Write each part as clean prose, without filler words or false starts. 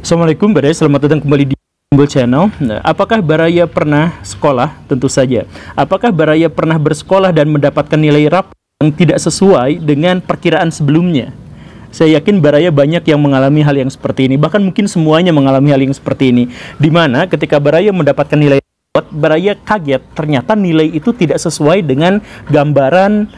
Assalamualaikum Baraya, selamat datang kembali di Timbul Channel. Nah, apakah Baraya pernah sekolah? Tentu saja. Apakah Baraya pernah bersekolah dan mendapatkan nilai rapor yang tidak sesuai dengan perkiraan sebelumnya? Saya yakin Baraya banyak yang mengalami hal yang seperti ini. Bahkan mungkin semuanya mengalami hal yang seperti ini. Dimana ketika Baraya mendapatkan nilai rapor, Baraya kaget ternyata nilai itu tidak sesuai dengan gambaran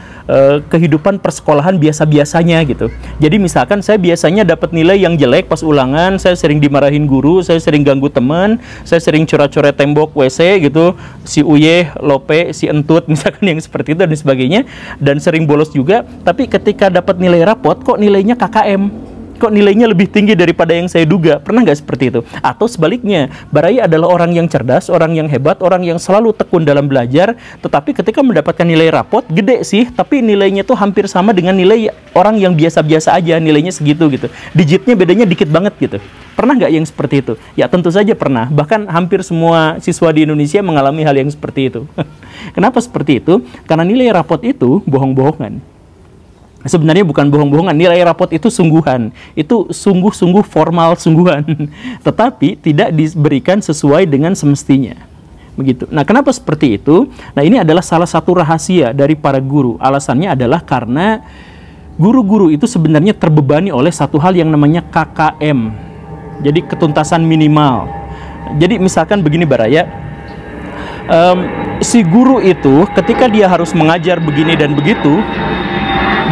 kehidupan persekolahan biasa-biasanya gitu. Jadi misalkan saya biasanya dapat nilai yang jelek pas ulangan, saya sering dimarahin guru, saya sering ganggu teman, saya sering coret-coret tembok WC gitu, si Uye, Lope, si Entut, misalkan yang seperti itu dan sebagainya, dan sering bolos juga. Tapi ketika dapat nilai rapot, kok nilainya KKM? Kok nilainya lebih tinggi daripada yang saya duga? Pernah nggak seperti itu? Atau sebaliknya, Baraya adalah orang yang cerdas, orang yang hebat, orang yang selalu tekun dalam belajar, tetapi ketika mendapatkan nilai rapot, gede sih, tapi nilainya tuh hampir sama dengan nilai orang yang biasa-biasa aja, nilainya segitu gitu. Digitnya bedanya dikit banget gitu. Pernah nggak yang seperti itu? Ya tentu saja pernah. Bahkan hampir semua siswa di Indonesia mengalami hal yang seperti itu. Kenapa seperti itu? Karena nilai rapot itu bohong-bohongan. Sebenarnya bukan bohong-bohongan, nilai rapot itu sungguhan, itu sungguh-sungguh formal sungguhan, tetapi tidak diberikan sesuai dengan semestinya. Begitu. Nah, kenapa seperti itu? Nah, ini adalah salah satu rahasia dari para guru. Alasannya adalah karena guru-guru itu sebenarnya terbebani oleh satu hal yang namanya KKM. Jadi ketuntasan minimal. Jadi misalkan begini Baraya, si guru itu ketika dia harus mengajar begini dan begitu,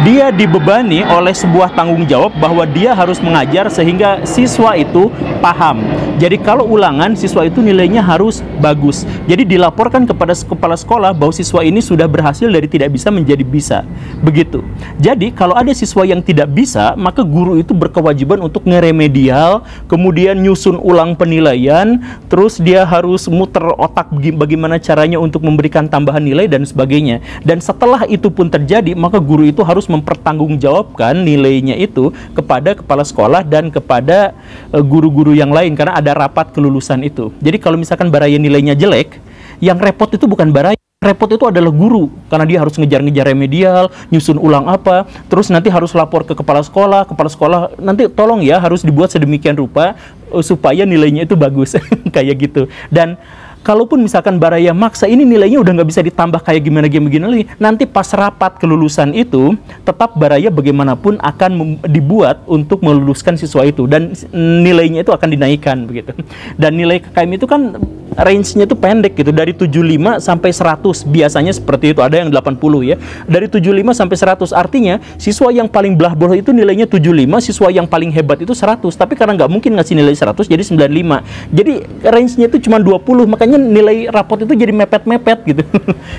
dia dibebani oleh sebuah tanggung jawab bahwa dia harus mengajar sehingga siswa itu paham. Jadi kalau ulangan, siswa itu nilainya harus bagus. Jadi dilaporkan kepada kepala sekolah bahwa siswa ini sudah berhasil dari tidak bisa menjadi bisa. Begitu. Jadi kalau ada siswa yang tidak bisa, maka guru itu berkewajiban untuk ngeremedial, kemudian nyusun ulang penilaian, terus dia harus muter otak bagaimana caranya untuk memberikan tambahan nilai dan sebagainya. Dan setelah itu pun terjadi, maka guru itu harus mempertanggungjawabkan nilainya itu kepada kepala sekolah dan kepada guru-guru yang lain karena ada rapat kelulusan itu. Jadi kalau misalkan Baraya nilainya jelek, yang repot itu bukan Baraya, repot itu adalah guru karena dia harus ngejar-ngejar remedial, nyusun ulang apa, terus nanti harus lapor ke kepala sekolah nanti tolong ya harus dibuat sedemikian rupa supaya nilainya itu bagus kayak gitu. Dan kalaupun misalkan Baraya maksa ini nilainya udah nggak bisa ditambah kayak gimana lagi, nanti pas rapat kelulusan itu tetap Baraya bagaimanapun akan dibuat untuk meluluskan siswa itu dan nilainya itu akan dinaikkan begitu. Dan nilai KKM itu kan range-nya itu pendek gitu, dari 75 sampai 100 biasanya seperti itu, ada yang 80 ya, dari 75 sampai 100, artinya siswa yang paling belah bolos itu nilainya 75, siswa yang paling hebat itu 100, tapi karena nggak mungkin ngasih nilai 100 jadi 95, jadi range-nya itu cuma 20, makanya nilai rapot itu jadi mepet-mepet gitu.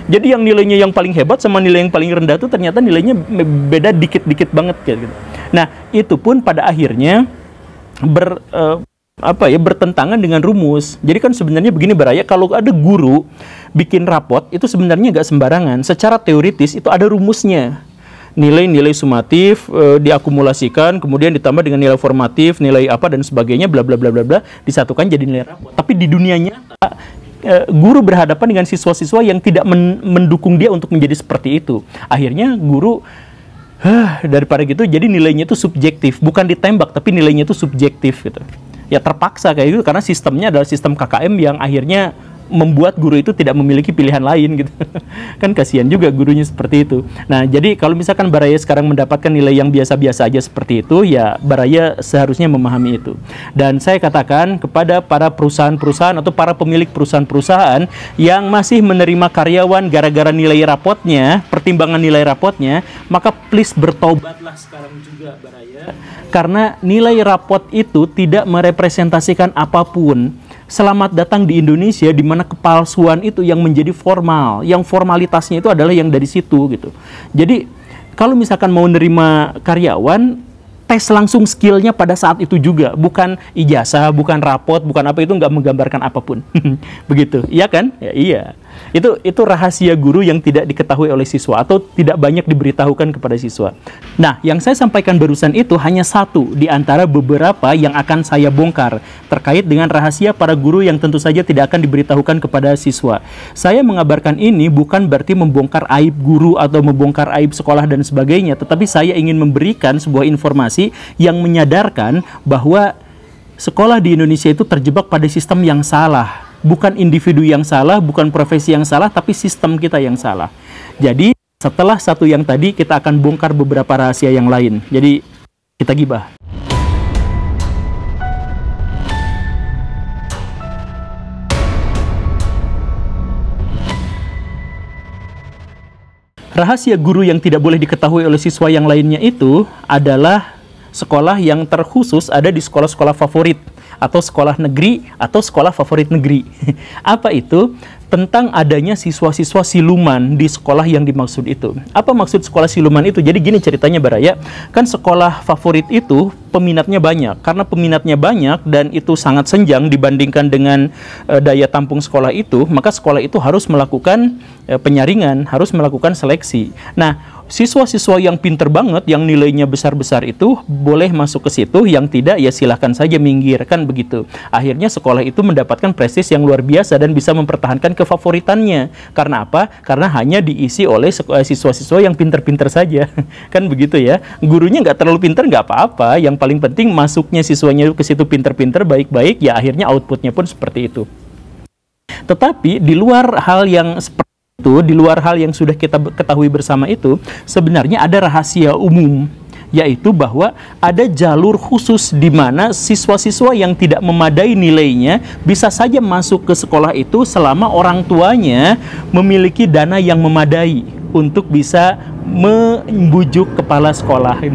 Jadi yang nilainya yang paling hebat sama nilai yang paling rendah itu ternyata nilainya beda dikit-dikit banget gitu. Nah, itu pun pada akhirnya bertentangan dengan rumus. Jadi kan sebenarnya begini Baraya, kalau ada guru bikin rapot itu sebenarnya nggak sembarangan. Secara teoritis itu ada rumusnya. Nilai-nilai sumatif diakumulasikan, kemudian ditambah dengan nilai formatif, nilai apa dan sebagainya, bla bla bla bla bla, disatukan jadi nilai rapot. Tapi di dunia nyata guru berhadapan dengan siswa-siswa yang tidak mendukung dia untuk menjadi seperti itu. Akhirnya guru daripada gitu jadi nilainya itu subjektif, bukan ditembak tapi nilainya itu subjektif gitu. Ya terpaksa kayak gitu karena sistemnya adalah sistem KKM yang akhirnya membuat guru itu tidak memiliki pilihan lain gitu. Kan kasihan juga gurunya seperti itu. Nah, jadi kalau misalkan Baraya sekarang mendapatkan nilai yang biasa-biasa aja seperti itu, ya Baraya seharusnya memahami itu. Dan saya katakan kepada para perusahaan-perusahaan atau para pemilik perusahaan-perusahaan yang masih menerima karyawan gara-gara nilai rapotnya, pertimbangan nilai rapotnya, maka please bertobatlah sekarang juga Baraya. Karena nilai rapot itu tidak merepresentasikan apapun. Selamat datang di Indonesia di mana kepalsuan itu yang menjadi formal, yang formalitasnya itu adalah yang dari situ gitu. Jadi kalau misalkan mau nerima karyawan, tes langsung skillnya pada saat itu juga, bukan ijazah, bukan rapot, bukan apa, itu nggak menggambarkan apapun. Begitu, iya kan? Ya, iya. Itu rahasia guru yang tidak diketahui oleh siswa atau tidak banyak diberitahukan kepada siswa. Nah, yang saya sampaikan barusan itu hanya satu di antara beberapa yang akan saya bongkar terkait dengan rahasia para guru yang tentu saja tidak akan diberitahukan kepada siswa. Saya mengabarkan ini bukan berarti membongkar aib guru atau membongkar aib sekolah dan sebagainya, tetapi saya ingin memberikan sebuah informasi yang menyadarkan bahwa sekolah di Indonesia itu terjebak pada sistem yang salah. Bukan individu yang salah, bukan profesi yang salah, tapi sistem kita yang salah. Jadi, setelah satu yang tadi, kita akan bongkar beberapa rahasia yang lain. Jadi, kita gibah. Rahasia guru yang tidak boleh diketahui oleh siswa yang lainnya itu adalah sekolah yang terkhusus ada di sekolah-sekolah favorit atau sekolah negeri atau sekolah favorit negeri. Apa itu? Tentang adanya siswa-siswa siluman di sekolah yang dimaksud itu. Apa maksud sekolah siluman itu? Jadi gini ceritanya Baraya, kan sekolah favorit itu peminatnya banyak. Karena peminatnya banyak dan itu sangat senjang dibandingkan dengan daya tampung sekolah itu, maka sekolah itu harus melakukan penyaringan, harus melakukan seleksi. Nah, siswa-siswa yang pinter banget, yang nilainya besar-besar itu boleh masuk ke situ, yang tidak ya silahkan saja minggir, kan begitu. Akhirnya sekolah itu mendapatkan prestis yang luar biasa dan bisa mempertahankan kefavoritannya. Karena apa? Karena hanya diisi oleh siswa-siswa yang pinter-pinter saja, kan begitu ya. Gurunya nggak terlalu pinter nggak apa-apa, yang paling penting masuknya siswanya ke situ pinter-pinter, baik-baik, ya akhirnya outputnya pun seperti itu. Tetapi di luar hal yang seperti itu, di luar hal yang sudah kita ketahui bersama itu, sebenarnya ada rahasia umum, yaitu bahwa ada jalur khusus di mana siswa-siswa yang tidak memadai nilainya bisa saja masuk ke sekolah itu selama orang tuanya memiliki dana yang memadai untuk bisa membujuk kepala sekolah.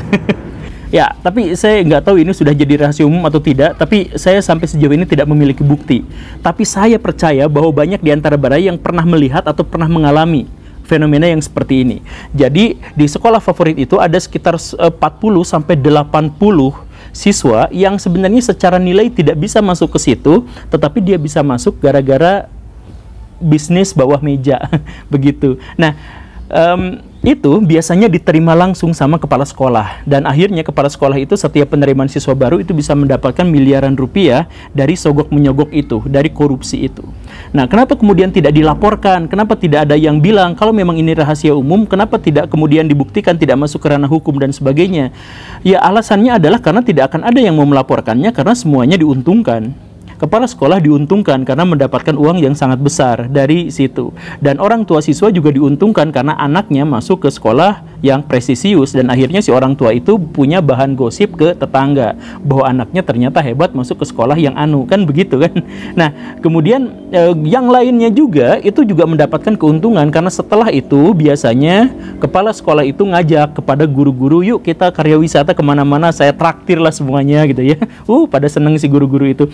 Ya, tapi saya nggak tahu ini sudah jadi rahasia umum atau tidak, tapi saya sampai sejauh ini tidak memiliki bukti. Tapi saya percaya bahwa banyak di antara Baraya yang pernah melihat atau pernah mengalami fenomena yang seperti ini. Jadi, di sekolah favorit itu ada sekitar 40-80 siswa yang sebenarnya secara nilai tidak bisa masuk ke situ, tetapi dia bisa masuk gara-gara bisnis bawah meja, begitu. Nah, itu biasanya diterima langsung sama kepala sekolah, dan akhirnya kepala sekolah itu setiap penerimaan siswa baru itu bisa mendapatkan miliaran rupiah dari sogok menyogok itu, dari korupsi itu. Nah, kenapa kemudian tidak dilaporkan? Kenapa tidak ada yang bilang kalau memang ini rahasia umum? Kenapa tidak kemudian dibuktikan, tidak masuk ke ranah hukum dan sebagainya? Ya, alasannya adalah karena tidak akan ada yang mau melaporkannya, karena semuanya diuntungkan. Kepala sekolah diuntungkan karena mendapatkan uang yang sangat besar dari situ. Dan orang tua siswa juga diuntungkan karena anaknya masuk ke sekolah yang prestisius. Dan akhirnya si orang tua itu punya bahan gosip ke tetangga bahwa anaknya ternyata hebat masuk ke sekolah yang anu, kan begitu kan. Nah, kemudian yang lainnya juga itu juga mendapatkan keuntungan karena setelah itu biasanya kepala sekolah itu ngajak kepada guru-guru, yuk kita karya wisata kemana-mana, saya traktir lah semuanya gitu ya. Pada seneng si guru-guru itu.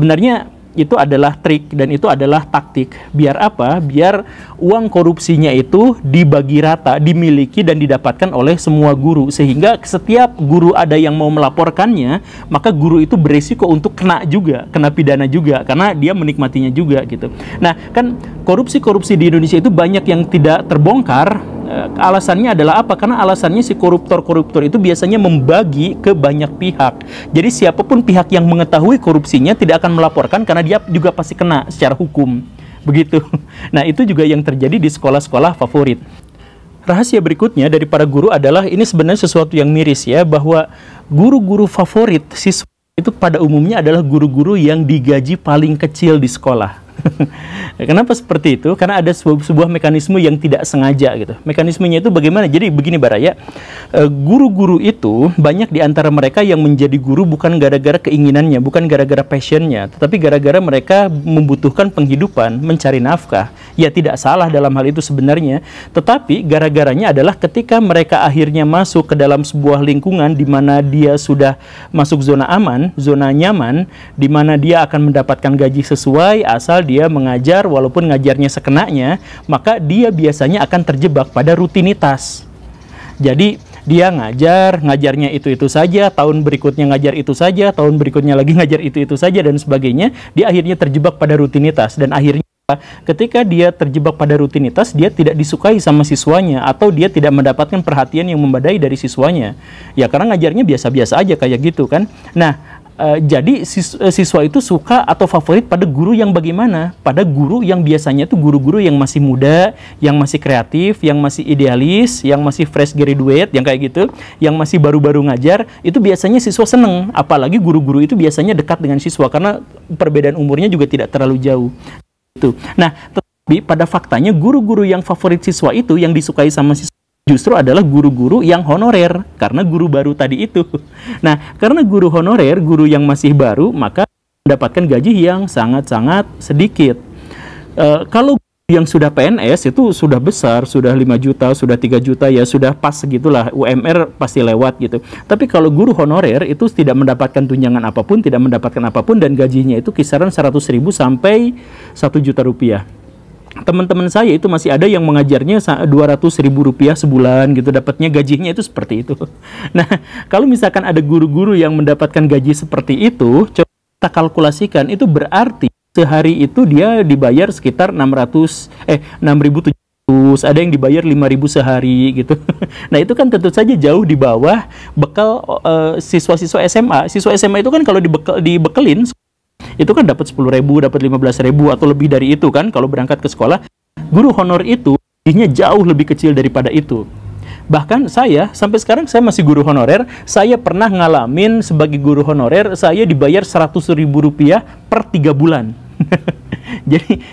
Sebenarnya itu adalah trik dan itu adalah taktik. Biar apa? Biar uang korupsinya itu dibagi rata, dimiliki dan didapatkan oleh semua guru. Sehingga setiap guru ada yang mau melaporkannya, maka guru itu beresiko untuk kena juga, kena pidana juga, karena dia menikmatinya juga gitu. Nah, kan korupsi-korupsi di Indonesia itu banyak yang tidak terbongkar. Alasannya adalah apa? Karena alasannya si koruptor-koruptor itu biasanya membagi ke banyak pihak. Jadi siapapun pihak yang mengetahui korupsinya tidak akan melaporkan karena dia juga pasti kena secara hukum. Begitu. Nah, itu juga yang terjadi di sekolah-sekolah favorit. Rahasia berikutnya dari para guru adalah, ini sebenarnya sesuatu yang miris ya, bahwa guru-guru favorit siswa itu pada umumnya adalah guru-guru yang digaji paling kecil di sekolah. Kenapa seperti itu? Karena ada sebuah mekanisme yang tidak sengaja gitu. Mekanismenya itu bagaimana? Jadi begini Baraya, guru-guru itu banyak di antara mereka yang menjadi guru bukan gara-gara keinginannya, bukan gara-gara passionnya, tetapi gara-gara mereka membutuhkan penghidupan, mencari nafkah. Ya, tidak salah dalam hal itu sebenarnya, tetapi gara-garanya adalah ketika mereka akhirnya masuk ke dalam sebuah lingkungan di mana dia sudah masuk zona aman, zona nyaman, di mana dia akan mendapatkan gaji sesuai asal dia mengajar, walaupun ngajarnya sekenanya, maka dia biasanya akan terjebak pada rutinitas. Jadi dia ngajarnya itu-itu saja, tahun berikutnya ngajar itu saja, tahun berikutnya lagi ngajar itu-itu saja dan sebagainya. Dia akhirnya terjebak pada rutinitas, dan akhirnya ketika dia terjebak pada rutinitas, dia tidak disukai sama siswanya atau dia tidak mendapatkan perhatian yang memadai dari siswanya. Ya, karena ngajarnya biasa-biasa aja kayak gitu kan. Nah, jadi siswa itu suka atau favorit pada guru yang bagaimana? Pada guru yang biasanya itu guru-guru yang masih muda, yang masih kreatif, yang masih idealis, yang masih fresh graduate, yang kayak gitu, yang masih baru-baru ngajar, itu biasanya siswa seneng. Apalagi guru-guru itu biasanya dekat dengan siswa karena perbedaan umurnya juga tidak terlalu jauh. Itu. Nah, tapi pada faktanya guru-guru yang favorit siswa itu, yang disukai sama siswa, justru adalah guru-guru yang honorer, karena guru baru tadi itu. Nah, karena guru honorer, guru yang masih baru, maka mendapatkan gaji yang sangat-sangat sedikit. Kalau yang sudah PNS itu sudah besar, sudah 5 juta, sudah 3 juta, ya sudah pas segitulah, UMR pasti lewat gitu. Tapi kalau guru honorer itu tidak mendapatkan tunjangan apapun, tidak mendapatkan apapun, dan gajinya itu kisaran 100.000 sampai 1 juta rupiah. Teman-teman saya itu masih ada yang mengajarnya 200.000 rupiah sebulan gitu, dapatnya gajinya itu seperti itu. Nah, kalau misalkan ada guru-guru yang mendapatkan gaji seperti itu, coba kita kalkulasikan, itu berarti sehari itu dia dibayar sekitar 6.700, ada yang dibayar 5.000 sehari gitu. Nah, itu kan tentu saja jauh di bawah bekal siswa-siswa SMA. Siswa SMA itu kan kalau dibekelin itu kan dapat 10.000, dapat 15.000 atau lebih dari itu kan kalau berangkat ke sekolah. Guru honor itu gajinya jauh lebih kecil daripada itu. Bahkan saya sampai sekarang saya masih guru honorer. Saya pernah ngalamin sebagai guru honorer saya dibayar 100.000 rupiah per 3 bulan.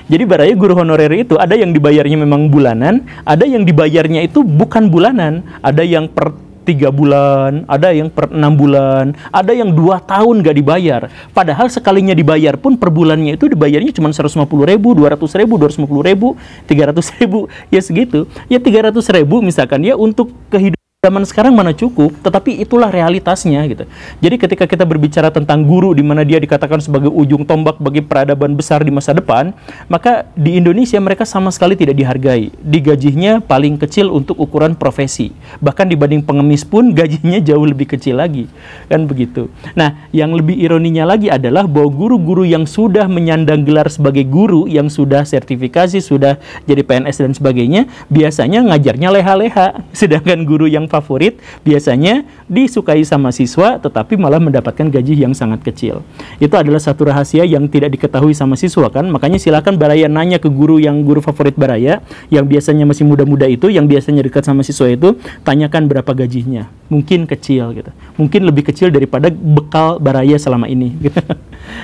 Jadi baraya guru honorer itu ada yang dibayarnya memang bulanan, ada yang dibayarnya itu bukan bulanan, ada yang per 3 bulan, ada yang per 6 bulan, ada yang 2 tahun gak dibayar. Padahal sekalinya dibayar pun per bulannya itu dibayarnya cuma 150.000, 200.000, 250.000, 300.000, ya segitu. Ya 300.000 misalkan ya untuk kehidupan zaman sekarang mana cukup, tetapi itulah realitasnya gitu. Jadi ketika kita berbicara tentang guru di mana dia dikatakan sebagai ujung tombak bagi peradaban besar di masa depan, maka di Indonesia mereka sama sekali tidak dihargai. Digajinya paling kecil untuk ukuran profesi. Bahkan dibanding pengemis pun gajinya jauh lebih kecil lagi. Kan begitu. Nah, yang lebih ironinya lagi adalah bahwa guru-guru yang sudah menyandang gelar sebagai guru, yang sudah sertifikasi, sudah jadi PNS dan sebagainya, biasanya ngajarnya leha-leha. Sedangkan guru yang favorit biasanya disukai sama siswa tetapi malah mendapatkan gaji yang sangat kecil. Itu adalah satu rahasia yang tidak diketahui sama siswa kan. Makanya silakan Baraya nanya ke guru yang guru favorit Baraya yang biasanya masih muda-muda itu, yang biasanya dekat sama siswa itu, tanyakan berapa gajinya. Mungkin kecil gitu. Mungkin lebih kecil daripada bekal Baraya selama ini gitu.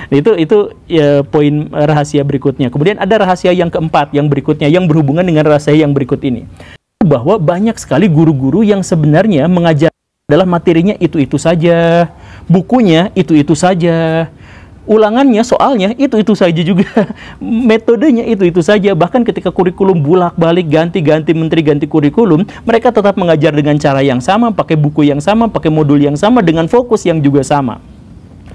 Itu ya, poin rahasia berikutnya. Kemudian ada rahasia yang keempat yang berikutnya yang berhubungan dengan rahasia yang berikut ini. Bahwa banyak sekali guru-guru yang sebenarnya mengajar adalah materinya itu-itu saja, bukunya itu-itu saja, ulangannya, soalnya itu-itu saja juga, metodenya itu-itu saja. Bahkan ketika kurikulum bolak-balik, ganti-ganti menteri, ganti kurikulum, mereka tetap mengajar dengan cara yang sama, pakai buku yang sama, pakai modul yang sama, dengan fokus yang juga sama.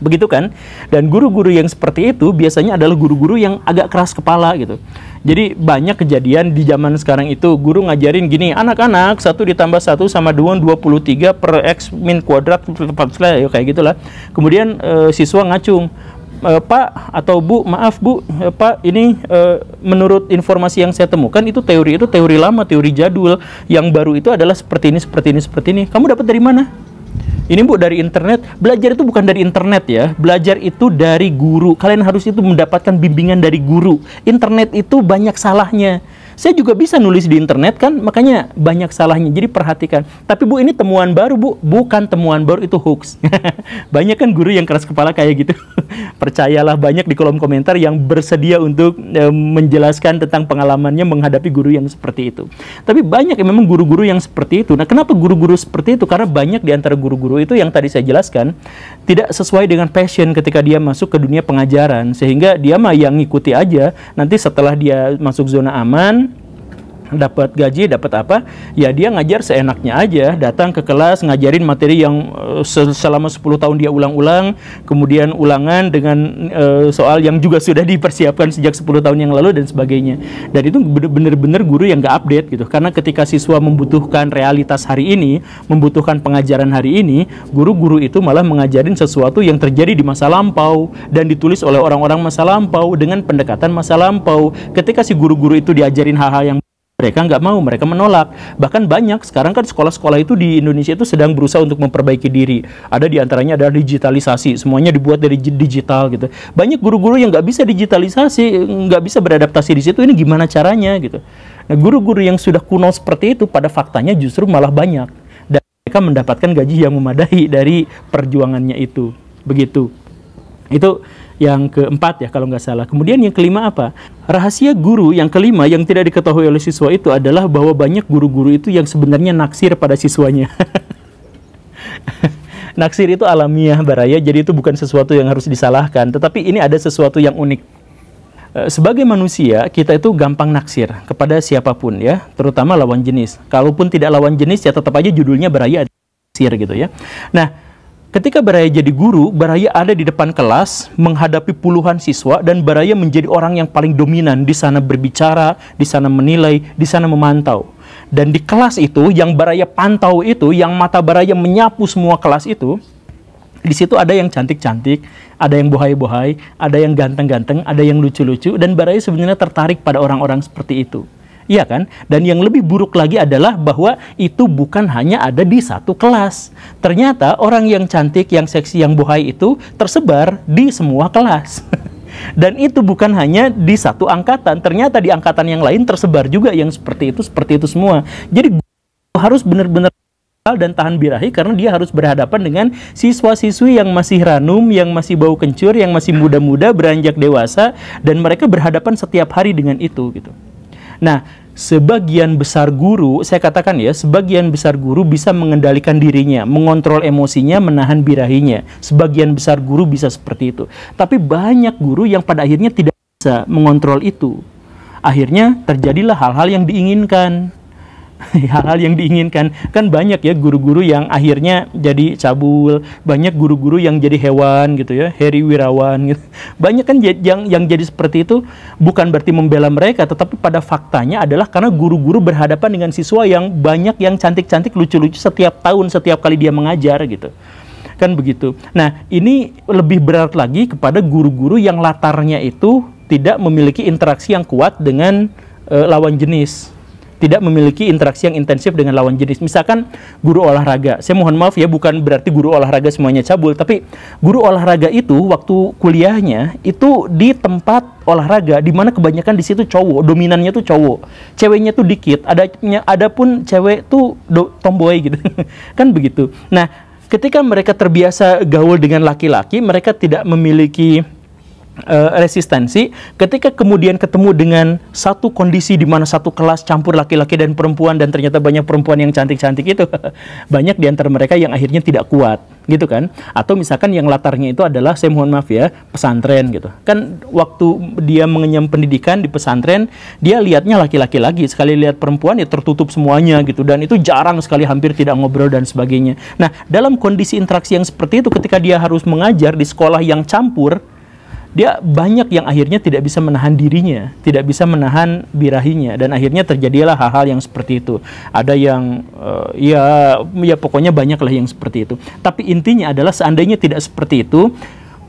Begitu kan? Dan guru-guru yang seperti itu biasanya adalah guru-guru yang agak keras kepala gitu. Jadi banyak kejadian di zaman sekarang itu, guru ngajarin gini, anak-anak 1 ditambah 1 sama 2, 23 per X min kuadrat, kayak gitulah. Kemudian siswa ngacung, Pak atau Bu, maaf Bu, Pak, ini menurut informasi yang saya temukan itu teori lama, teori jadul. Yang baru itu adalah seperti ini, seperti ini, seperti ini. Kamu dapat dari mana? Ini Bu, dari internet. Belajar itu bukan dari internet ya. Belajar itu dari guru. Kalian harus itu mendapatkan bimbingan dari guru. Internet itu banyak salahnya. Saya juga bisa nulis di internet kan, makanya banyak salahnya. Jadi perhatikan. Tapi Bu, ini temuan baru Bu. Bukan temuan baru, itu hoax. Banyak kan guru yang keras kepala kayak gitu. Percayalah, banyak di kolom komentar yang bersedia untuk menjelaskan tentang pengalamannya menghadapi guru yang seperti itu. Tapi banyak yang memang guru-guru yang seperti itu. Nah, kenapa guru-guru seperti itu? Karena banyak di antara guru-guru itu yang tadi saya jelaskan tidak sesuai dengan passion ketika dia masuk ke dunia pengajaran, sehingga dia mah yang ngikuti aja. Nanti setelah dia masuk zona aman, dapat gaji, dapat apa, ya dia ngajar seenaknya aja, datang ke kelas ngajarin materi yang selama 10 tahun dia ulang-ulang, kemudian ulangan dengan soal yang juga sudah dipersiapkan sejak 10 tahun yang lalu dan sebagainya. Dan itu benar-benar guru yang nggak update gitu, karena ketika siswa membutuhkan realitas hari ini, membutuhkan pengajaran hari ini, guru-guru itu malah mengajarin sesuatu yang terjadi di masa lampau dan ditulis oleh orang-orang masa lampau dengan pendekatan masa lampau. Ketika si guru-guru itu diajarin hal-hal yang Mereka nggak mau, mereka menolak. Bahkan banyak sekarang kan sekolah-sekolah itu di Indonesia itu sedang berusaha untuk memperbaiki diri. Ada di antaranya adalah digitalisasi, semuanya dibuat dari digital gitu. Banyak guru-guru yang nggak bisa digitalisasi, nggak bisa beradaptasi di situ. Ini gimana caranya gitu? Nah, guru-guru yang sudah kuno seperti itu pada faktanya justru malah banyak dan mereka mendapatkan gaji yang memadai dari perjuangannya itu. Begitu. Itu yang keempat ya kalau nggak salah. Kemudian yang kelima apa? Rahasia guru yang kelima yang tidak diketahui oleh siswa itu adalah bahwa banyak guru-guru itu yang sebenarnya naksir pada siswanya. Naksir itu alamiah Baraya, jadi itu bukan sesuatu yang harus disalahkan. Tetapi ini ada sesuatu yang unik. Sebagai manusia, kita itu gampang naksir kepada siapapun ya, terutama lawan jenis. Kalaupun tidak lawan jenis ya tetap aja judulnya Baraya naksir gitu ya. Nah, ketika Baraya jadi guru, Baraya ada di depan kelas menghadapi puluhan siswa dan Baraya menjadi orang yang paling dominan di sana berbicara, di sana menilai, di sana memantau. Dan di kelas itu yang Baraya pantau itu, yang mata Baraya menyapu semua kelas itu, di situ ada yang cantik-cantik, ada yang bohai-bohai, ada yang ganteng-ganteng, ada yang lucu-lucu dan Baraya sebenarnya tertarik pada orang-orang seperti itu. Iya kan? Dan yang lebih buruk lagi adalah bahwa itu bukan hanya ada di satu kelas. Ternyata orang yang cantik, yang seksi, yang bohai itu tersebar di semua kelas. Dan itu bukan hanya di satu angkatan. Ternyata di angkatan yang lain tersebar juga yang seperti itu semua. Jadi harus benar-benar dan tahan birahi karena dia harus berhadapan dengan siswa-siswi yang masih ranum, yang masih bau kencur, yang masih muda-muda, beranjak dewasa, dan mereka berhadapan setiap hari dengan itu gitu. Nah, sebagian besar guru, saya katakan ya, sebagian besar guru bisa mengendalikan dirinya, mengontrol emosinya, menahan birahinya. Sebagian besar guru bisa seperti itu. Tapi banyak guru yang pada akhirnya tidak bisa mengontrol itu. Akhirnya terjadilah hal-hal yang diinginkan. Hal-hal yang diinginkan. Kan banyak ya guru-guru yang akhirnya jadi cabul, banyak guru-guru yang jadi hewan gitu ya, Heri Wirawan gitu. Banyak kan yang jadi seperti itu bukan berarti membela mereka, tetapi pada faktanya adalah karena guru-guru berhadapan dengan siswa yang banyak yang cantik-cantik, lucu-lucu setiap tahun, setiap kali dia mengajar gitu. Kan begitu. Nah, ini lebih berat lagi kepada guru-guru yang latarnya itu tidak memiliki interaksi yang kuat dengan lawan jenis. Tidak memiliki interaksi yang intensif dengan lawan jenis. Misalkan guru olahraga, saya mohon maaf ya, bukan berarti guru olahraga semuanya cabul, tapi guru olahraga itu waktu kuliahnya itu di tempat olahraga di mana kebanyakan di situ cowok, dominannya tuh cowok, ceweknya tuh dikit, ada pun cewek tuh tomboy gitu. Kan begitu. Nah, ketika mereka terbiasa gaul dengan laki-laki, mereka tidak memiliki resistensi. Ketika kemudian ketemu dengan satu kondisi di mana satu kelas campur laki-laki dan perempuan dan ternyata banyak perempuan yang cantik-cantik itu banyak di antara mereka yang akhirnya tidak kuat gitu kan. Atau misalkan yang latarnya itu adalah, saya mohon maaf ya, pesantren gitu kan. Waktu dia mengenyam pendidikan di pesantren, dia lihatnya laki-laki lagi, sekali lihat perempuan ya tertutup semuanya gitu, dan itu jarang sekali, hampir tidak ngobrol dan sebagainya. Nah, dalam kondisi interaksi yang seperti itu, ketika dia harus mengajar di sekolah yang campur, dia banyak yang akhirnya tidak bisa menahan dirinya, tidak bisa menahan birahinya, dan akhirnya terjadilah hal-hal yang seperti itu. Ada yang ya pokoknya banyaklah yang seperti itu. Tapi intinya adalah seandainya tidak seperti itu,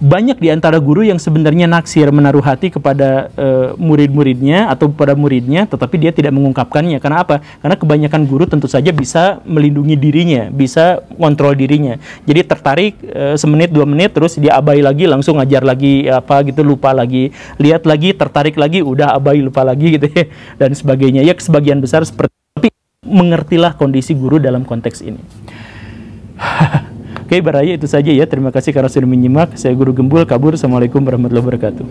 banyak di antara guru yang sebenarnya naksir, menaruh hati kepada murid-muridnya atau kepada muridnya, tetapi dia tidak mengungkapkannya. Karena apa? Karena kebanyakan guru tentu saja bisa melindungi dirinya, bisa kontrol dirinya. Jadi tertarik semenit, 2 menit, terus dia abai lagi, langsung ngajar lagi, apa gitu, lupa lagi. Lihat lagi, tertarik lagi, udah abai, lupa lagi gitu ya, dan sebagainya. Ya, sebagian besar seperti itu. Tapi mengertilah kondisi guru dalam konteks ini. Oke, Baraya itu saja ya. Terima kasih karena sudah menyimak. Saya Guru Gembul, kabur. Assalamualaikum warahmatullahi wabarakatuh.